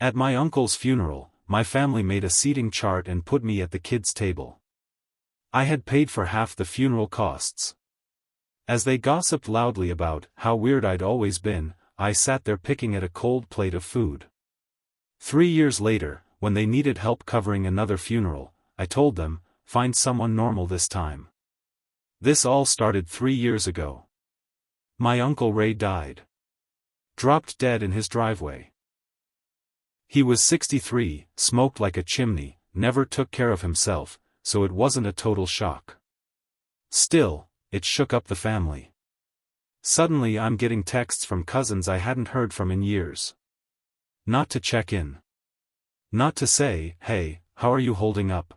At my uncle's funeral, my family made a seating chart and put me at the kids' table. I had paid for half the funeral costs. As they gossiped loudly about how weird I'd always been, I sat there picking at a cold plate of food. 3 years later, when they needed help covering another funeral, I told them, find someone normal this time. This all started 3 years ago. My Uncle Ray died. Dropped dead in his driveway. He was 63, smoked like a chimney, never took care of himself, so it wasn't a total shock. Still, it shook up the family. Suddenly I'm getting texts from cousins I hadn't heard from in years. Not to check in. Not to say, hey, how are you holding up?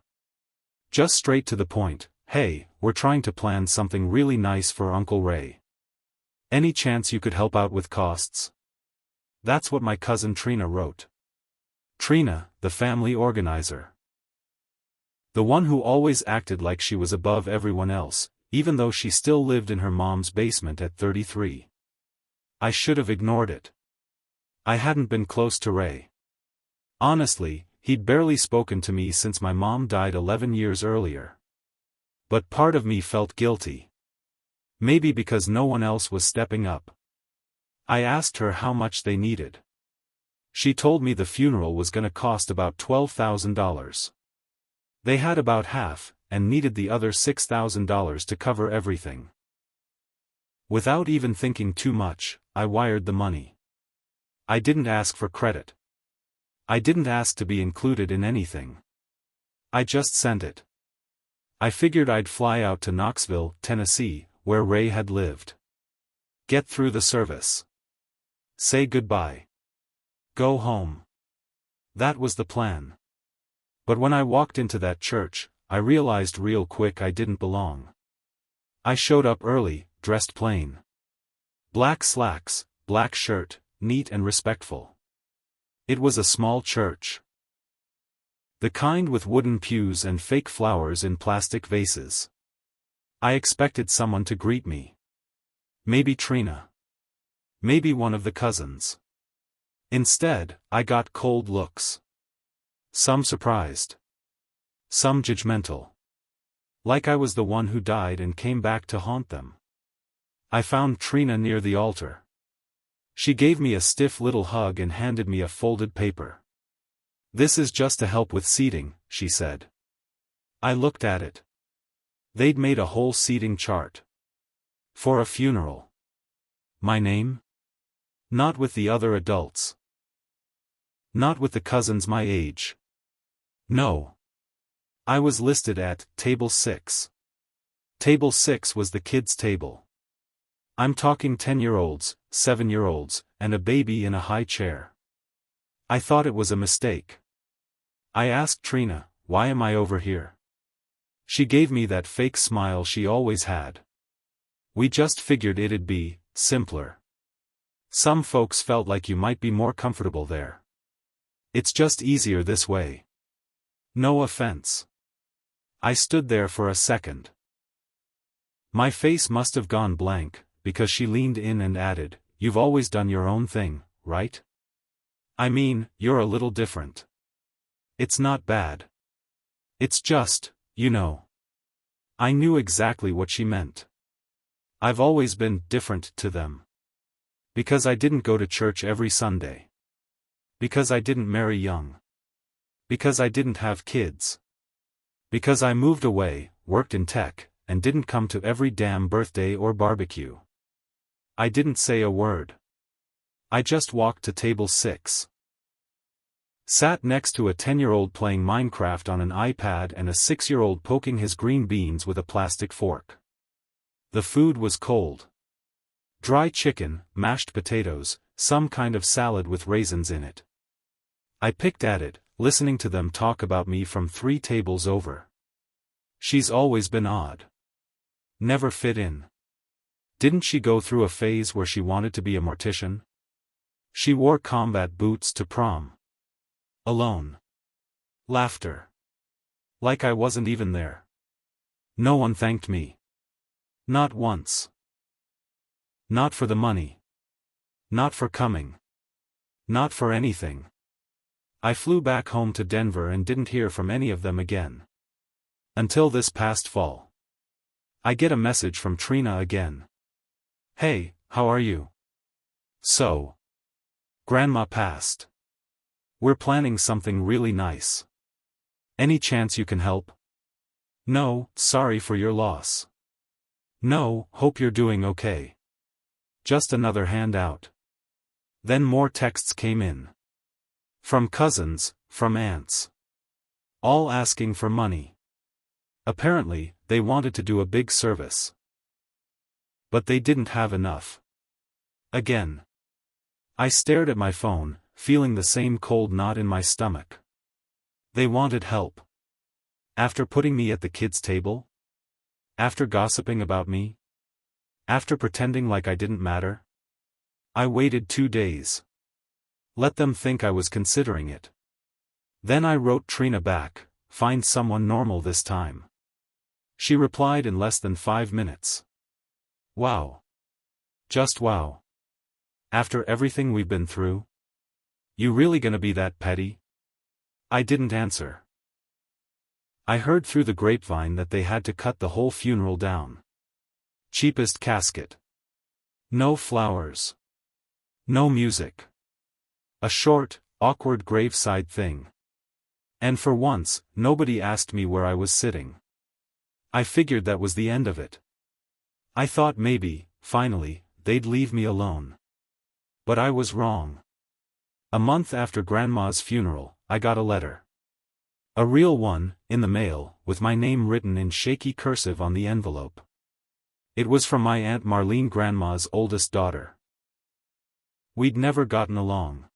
Just straight to the point, hey, we're trying to plan something really nice for Uncle Ray. Any chance you could help out with costs? That's what my cousin Trina wrote. Trina, the family organizer. The one who always acted like she was above everyone else, even though she still lived in her mom's basement at 33. I should have ignored it. I hadn't been close to Ray. Honestly, he'd barely spoken to me since my mom died 11 years earlier. But part of me felt guilty. Maybe because no one else was stepping up. I asked her how much they needed. She told me the funeral was gonna cost about $12,000. They had about half, and needed the other $6,000 to cover everything. Without even thinking too much, I wired the money. I didn't ask for credit. I didn't ask to be included in anything. I just sent it. I figured I'd fly out to Knoxville, Tennessee, where Ray had lived. Get through the service. Say goodbye. Go home. That was the plan. But when I walked into that church, I realized real quick I didn't belong. I showed up early, dressed plain. Black slacks, black shirt, neat and respectful. It was a small church. The kind with wooden pews and fake flowers in plastic vases. I expected someone to greet me. Maybe Trina. Maybe one of the cousins. Instead, I got cold looks. Some surprised. Some judgmental. Like I was the one who died and came back to haunt them. I found Trina near the altar. She gave me a stiff little hug and handed me a folded paper. This is just to help with seating, she said. I looked at it. They'd made a whole seating chart. For a funeral. My name? Not with the other adults. Not with the cousins my age. No. I was listed at Table 6. Table 6 was the kids' table. I'm talking 10-year-olds, 7-year-olds, and a baby in a high chair. I thought it was a mistake. I asked Trina, why am I over here? She gave me that fake smile she always had. We just figured it'd be simpler. Some folks felt like you might be more comfortable there. It's just easier this way. No offense. I stood there for a second. My face must have gone blank, because she leaned in and added, you've always done your own thing, right? I mean, you're a little different. It's not bad. It's just, you know. I knew exactly what she meant. I've always been different to them. Because I didn't go to church every Sunday. Because I didn't marry young. Because I didn't have kids. Because I moved away, worked in tech, and didn't come to every damn birthday or barbecue. I didn't say a word. I just walked to Table 6. Sat next to a 10-year-old playing Minecraft on an iPad and a 6-year-old poking his green beans with a plastic fork. The food was cold. Dry chicken, mashed potatoes, some kind of salad with raisins in it. I picked at it, listening to them talk about me from 3 tables over. She's always been odd. Never fit in. Didn't she go through a phase where she wanted to be a mortician? She wore combat boots to prom. Alone. Laughter. Like I wasn't even there. No one thanked me. Not once. Not for the money. Not for coming. Not for anything. I flew back home to Denver and didn't hear from any of them again. Until this past fall. I get a message from Trina again. "Hey, how are you? So, Grandma passed. We're planning something really nice. Any chance you can help? No, sorry for your loss. No, hope you're doing okay. Just another hand out." Then more texts came in. From cousins, from aunts. All asking for money. Apparently, they wanted to do a big service. But they didn't have enough. Again. I stared at my phone, feeling the same cold knot in my stomach. They wanted help. After putting me at the kids' table? After gossiping about me? After pretending like I didn't matter? I waited 2 days. Let them think I was considering it. Then I wrote Trina back, "Find someone normal this time." She replied in less than 5 minutes. Wow. Just wow. After everything we've been through? You really gonna be that petty? I didn't answer. I heard through the grapevine that they had to cut the whole funeral down. Cheapest casket. No flowers. No music. A short, awkward graveside thing. And for once, nobody asked me where I was sitting. I figured that was the end of it. I thought maybe, finally, they'd leave me alone. But I was wrong. A month after Grandma's funeral, I got a letter. A real one, in the mail, with my name written in shaky cursive on the envelope. It was from my Aunt Marlene, Grandma's oldest daughter. We'd never gotten along.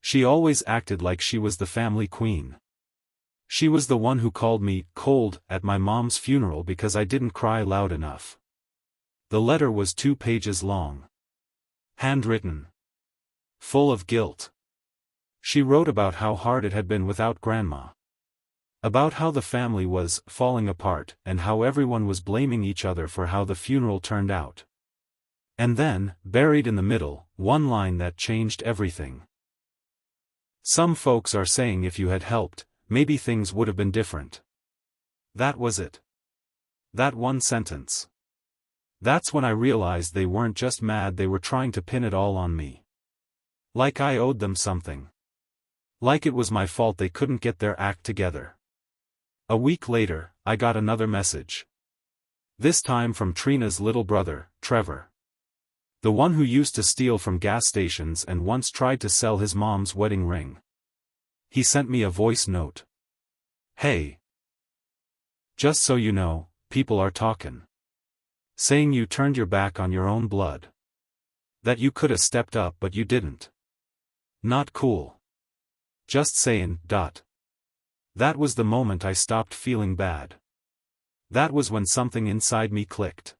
She always acted like she was the family queen. She was the one who called me cold at my mom's funeral because I didn't cry loud enough. The letter was 2 pages long. Handwritten. Full of guilt. She wrote about how hard it had been without Grandma. About how the family was falling apart and how everyone was blaming each other for how the funeral turned out. And then, buried in the middle, one line that changed everything. "Some folks are saying if you had helped, maybe things would have been different." That was it. That one sentence. That's when I realized they weren't just mad, they were trying to pin it all on me. Like I owed them something. Like it was my fault they couldn't get their act together. A week later, I got another message. This time from Trina's little brother, Trevor. The one who used to steal from gas stations and once tried to sell his mom's wedding ring. He sent me a voice note. "Hey. Just so you know, people are talking. Saying you turned your back on your own blood. That you coulda stepped up but you didn't. Not cool. Just saying, . That was the moment I stopped feeling bad. That was when something inside me clicked.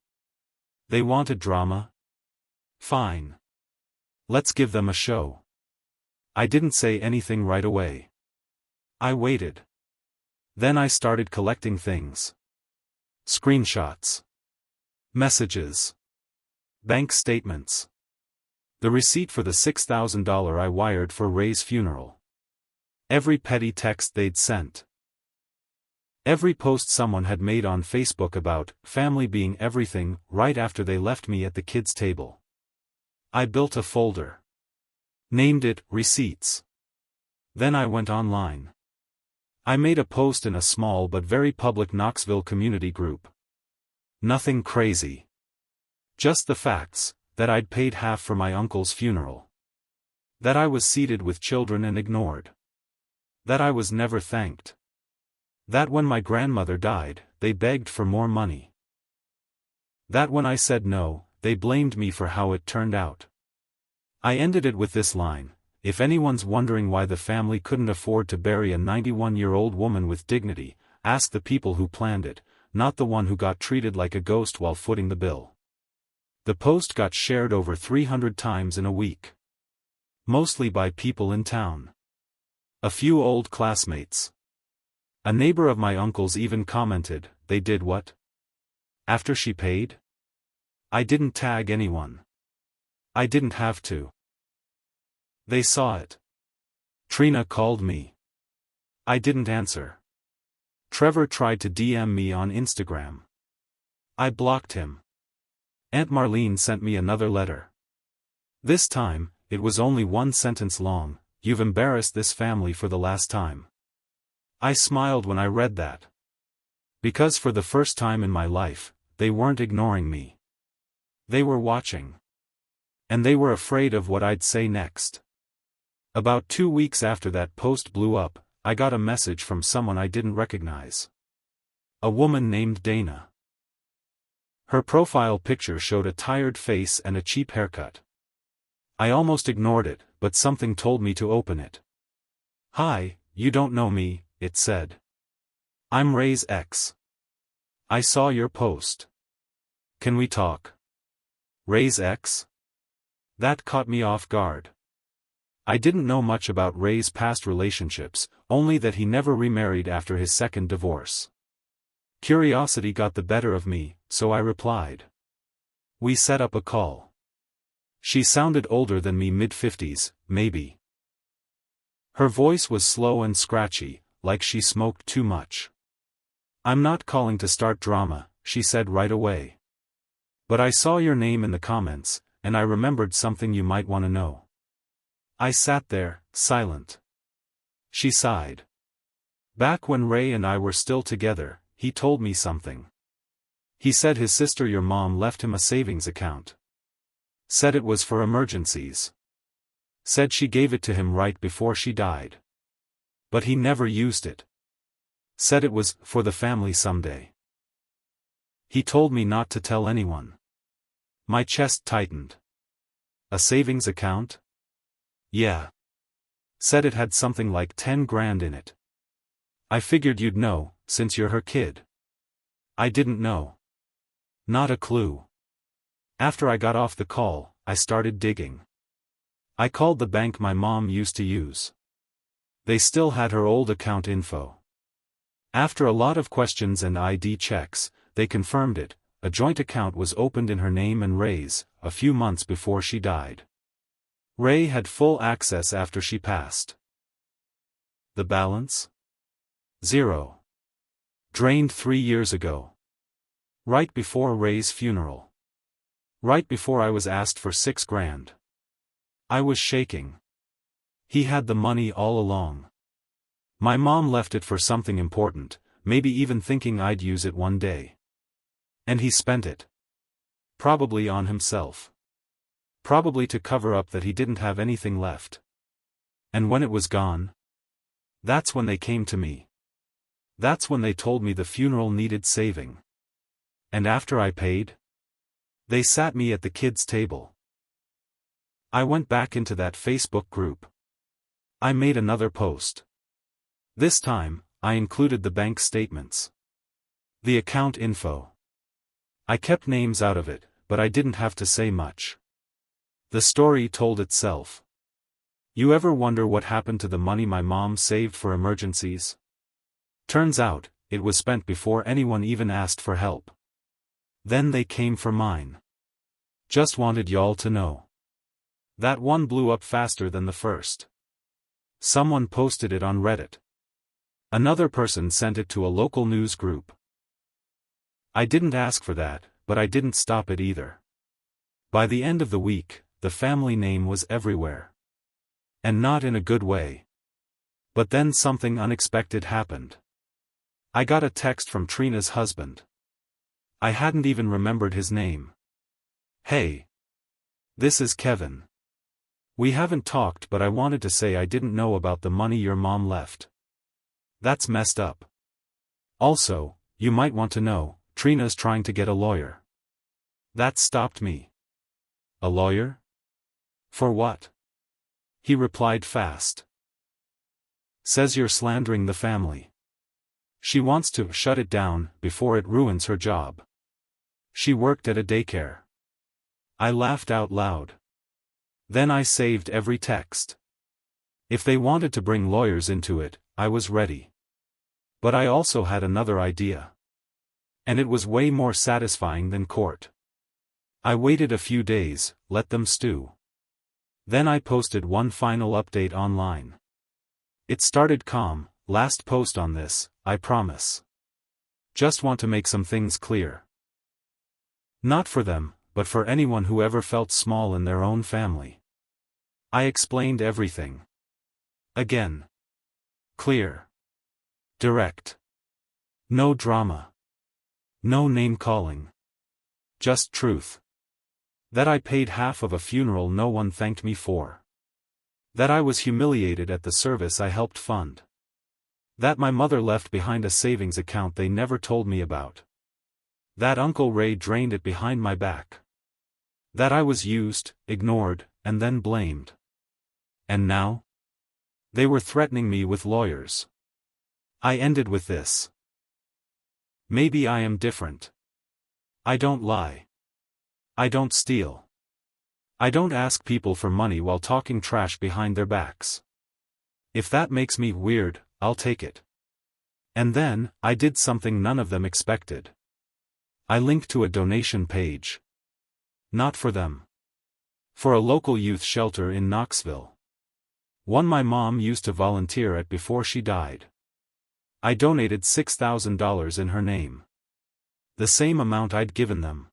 They wanted drama? Fine. Let's give them a show. I didn't say anything right away. I waited. Then I started collecting things. Screenshots. Messages. Bank statements. The receipt for the $6,000 I wired for Ray's funeral. Every petty text they'd sent. Every post someone had made on Facebook about family being everything right after they left me at the kids' table. I built a folder. Named it Receipts. Then I went online. I made a post in a small but very public Knoxville community group. Nothing crazy. Just the facts, that I'd paid half for my uncle's funeral. That I was seated with children and ignored. That I was never thanked. That when my grandmother died, they begged for more money. That when I said no, they blamed me for how it turned out. I ended it with this line: "If anyone's wondering why the family couldn't afford to bury a 91-year-old woman with dignity, ask the people who planned it, not the one who got treated like a ghost while footing the bill." The post got shared over 300 times in a week. Mostly by people in town. A few old classmates. A neighbor of my uncle's even commented, "They did what? After she paid?" I didn't tag anyone. I didn't have to. They saw it. Trina called me. I didn't answer. Trevor tried to DM me on Instagram. I blocked him. Aunt Marlene sent me another letter. This time, it was only one sentence long: "You've embarrassed this family for the last time." I smiled when I read that. Because for the first time in my life, they weren't ignoring me. They were watching. And they were afraid of what I'd say next. About 2 weeks after that post blew up, I got a message from someone I didn't recognize. A woman named Dana. Her profile picture showed a tired face and a cheap haircut. I almost ignored it, but something told me to open it. "Hi, you don't know me," it said. "I'm Ray's ex. I saw your post. Can we talk?" Ray's ex? That caught me off guard. I didn't know much about Ray's past relationships, only that he never remarried after his second divorce. Curiosity got the better of me, so I replied. We set up a call. She sounded older than me, mid-50s, maybe. Her voice was slow and scratchy, like she smoked too much. "I'm not calling to start drama," she said right away. "But I saw your name in the comments, and I remembered something you might want to know." I sat there, silent. She sighed. "Back when Ray and I were still together, he told me something. He said his sister, your mom, left him a savings account. Said it was for emergencies. Said she gave it to him right before she died. But he never used it. Said it was for the family someday. He told me not to tell anyone." My chest tightened. "A savings account?" "Yeah. Said it had something like 10 grand in it. I figured you'd know, since you're her kid." I didn't know. Not a clue. After I got off the call, I started digging. I called the bank my mom used to use. They still had her old account info. After a lot of questions and ID checks, they confirmed it. A joint account was opened in her name and Ray's, a few months before she died. Ray had full access after she passed. The balance? 0. Drained 3 years ago. Right before Ray's funeral. Right before I was asked for 6 grand. I was shaking. He had the money all along. My mom left it for something important, maybe even thinking I'd use it one day. And he spent it. Probably on himself. Probably to cover up that he didn't have anything left. And when it was gone, that's when they came to me. That's when they told me the funeral needed saving. And after I paid, they sat me at the kids' table. I went back into that Facebook group. I made another post. This time, I included the bank statements. The account info. I kept names out of it, but I didn't have to say much. The story told itself. You ever wonder what happened to the money my mom saved for emergencies? Turns out, it was spent before anyone even asked for help. Then they came for mine. Just wanted y'all to know. That one blew up faster than the first. Someone posted it on Reddit. Another person sent it to a local news group. I didn't ask for that, but I didn't stop it either. By the end of the week, the family name was everywhere. And not in a good way. But then something unexpected happened. I got a text from Trina's husband. I hadn't even remembered his name. "Hey. This is Kevin. We haven't talked, but I wanted to say I didn't know about the money your mom left. That's messed up. Also, you might want to know, Trina's trying to get a lawyer." That stopped me. A lawyer? For what? He replied fast. Says you're slandering the family. She wants to shut it down before it ruins her job. She worked at a daycare. I laughed out loud. Then I saved every text. If they wanted to bring lawyers into it, I was ready. But I also had another idea. And it was way more satisfying than court. I waited a few days, let them stew. Then I posted one final update online. It started calm. Last post on this, I promise. Just want to make some things clear. Not for them, but for anyone who ever felt small in their own family. I explained everything. Again. Clear. Direct. No drama. No name-calling. Just truth. That I paid half of a funeral no one thanked me for. That I was humiliated at the service I helped fund. That my mother left behind a savings account they never told me about. That Uncle Ray drained it behind my back. That I was used, ignored, and then blamed. And now? They were threatening me with lawyers. I ended with this. Maybe I am different. I don't lie. I don't steal. I don't ask people for money while talking trash behind their backs. If that makes me weird, I'll take it. And then, I did something none of them expected. I linked to a donation page. Not for them. For a local youth shelter in Knoxville. One my mom used to volunteer at before she died. I donated $6,000 in her name. The same amount I'd given them.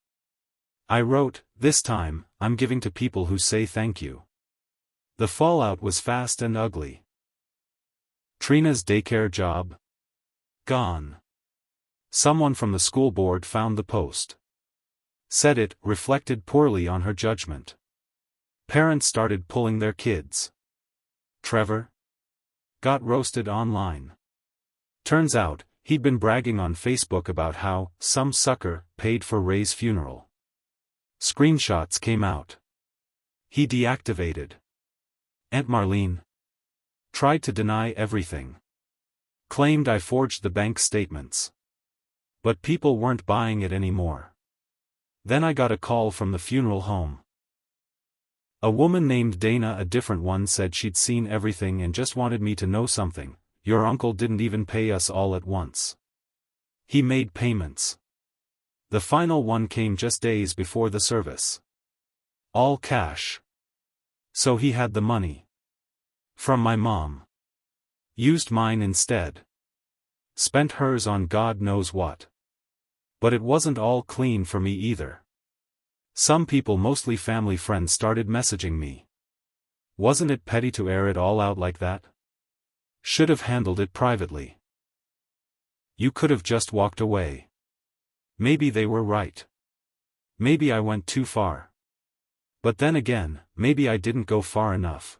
I wrote, "This time, I'm giving to people who say thank you." The fallout was fast and ugly. Trina's daycare job? Gone. Someone from the school board found the post. Said it reflected poorly on her judgment. Parents started pulling their kids. Trevor? Got roasted online. Turns out, he'd been bragging on Facebook about how some sucker paid for Ray's funeral. Screenshots came out. He deactivated. Aunt Marlene tried to deny everything. Claimed I forged the bank statements. But people weren't buying it anymore. Then I got a call from the funeral home. A woman named Dana, a different one, said she'd seen everything and just wanted me to know something. Your uncle didn't even pay us all at once. He made payments. The final one came just days before the service. All cash. So he had the money. From my mom. Used mine instead. Spent hers on God knows what. But it wasn't all clean for me either. Some people, mostly family friends, started messaging me. Wasn't it petty to air it all out like that? Should have handled it privately. You could have just walked away. Maybe they were right. Maybe I went too far. But then again, maybe I didn't go far enough.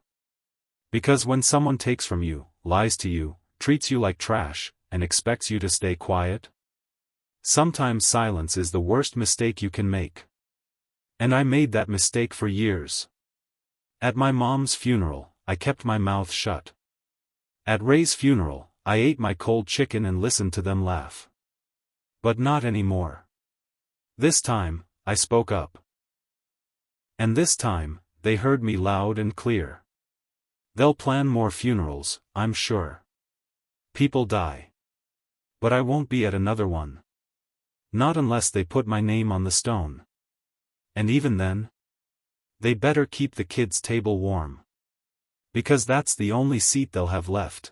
Because when someone takes from you, lies to you, treats you like trash, and expects you to stay quiet, sometimes silence is the worst mistake you can make. And I made that mistake for years. At my mom's funeral, I kept my mouth shut. At Ray's funeral, I ate my cold chicken and listened to them laugh. But not anymore. This time, I spoke up. And this time, they heard me loud and clear. They'll plan more funerals, I'm sure. People die. But I won't be at another one. Not unless they put my name on the stone. And even then, they better keep the kids' table warm. Because that's the only seat they'll have left.